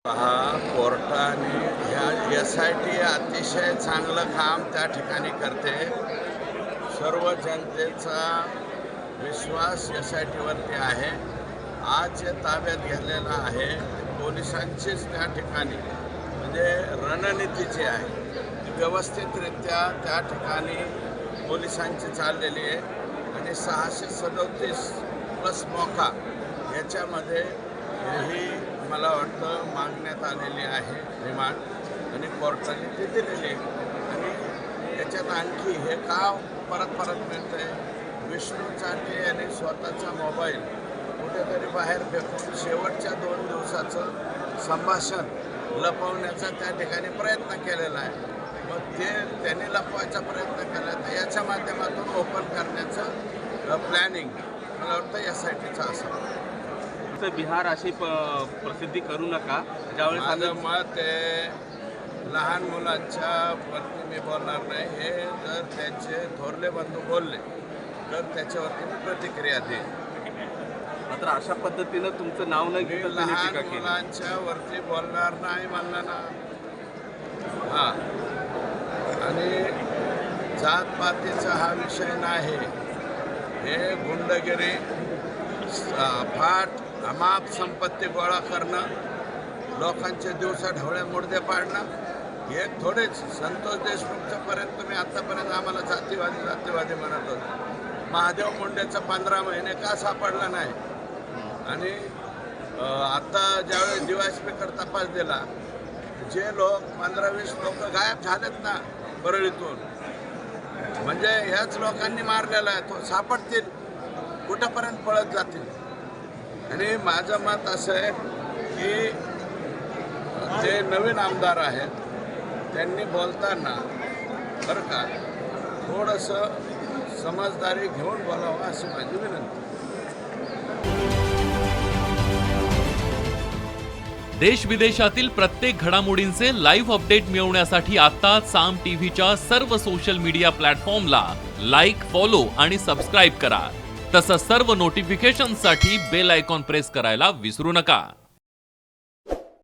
पहा, कोर्टाने ह्या SIT अतिशय चांगलं काम त्या ठिकाणी करते. सर्व जनतेचा विश्वास SITवरती आहे. आज जे ताब्यात घेतलेलं आहे ते पोलिसांचीच त्या ठिकाणी म्हणजे रणनीतीची आहे. ती व्यवस्थितरित्या त्या ठिकाणी पोलिसांची चाललेली आहे आणि 637 प्लस मोका याच्यामध्ये ही मला वाटतं मागण्यात आलेली आहे रिमांड आणि कोर्टाने ती दिलेली आहे. आणि याच्यात आणखी हे का परत मिळतं आहे, विष्णू चाटे यांनी स्वतःचा मोबाईल कुठेतरी बाहेर फेकून शेवटच्या 2 दिवसाचं संभाषण लपवण्याचा त्या ठिकाणी प्रयत्न केलेला आहे. मग ते त्यांनी लपवायचा प्रयत्न केला तर याच्या माध्यमातून ओपन करण्याचं प्लॅनिंग मला वाटतं SITचं असावं. बिहार अशी प्रसिद्धी करू नका. ज्यावेळेस माझं मत आहे लहान मुलांच्या वरती मी बोलणार नाही. हे जर त्यांचे थोरले बंधू बोलले तर त्याच्यावरती मी प्रतिक्रिया देईन. मात्र अशा पद्धतीनं तुमचं नाव न घेता त्यांनी लहान टीका केली. मुलांच्या वरती बोलणार नाही म्हणलं ना. हां, आणि जातपातीचा हा विषय नाही. हे गुंडगिरी, फाट अमाप संपत्ती गोळा करणं, लोकांचे दिवसा ढवळे मुडदे पाडणं हे थोडेच. संतोष देशमुखच्यापर्यंत तुम्ही आत्तापर्यंत आम्हाला जातीवादी म्हणत होते. महादेव मुंडेचं 15 महिने का सापडलं नाही. आणि आत्ता ज्यावेळेस DYSPकडे तपास दिला, जे लोक 15-20 लोक गायब झालेत ना परळीतून, म्हणजे ह्याच लोकांनी मारलेला आहे. तो सापडतील, कुठंपर्यंत पळत जातील. आणि माझं मत असं आहे की जे नवीन आमदार आहेत त्यांनी बोलताना बरं का थोडंसं समजदारी घेऊन बोलावं अशी माझी विनंती. देश विदेशातील प्रत्येक घडामोडींचे लाईव्ह अपडेट मिळवण्यासाठी आता साम टीव्हीच्या सर्व सोशल मीडिया प्लॅटफॉर्मला लाईक, फॉलो आणि सबस्क्राईब करा. तसंच सर्व नोटिफिकेशनसाठी बेल आयकॉन प्रेस करायला विसरू नका.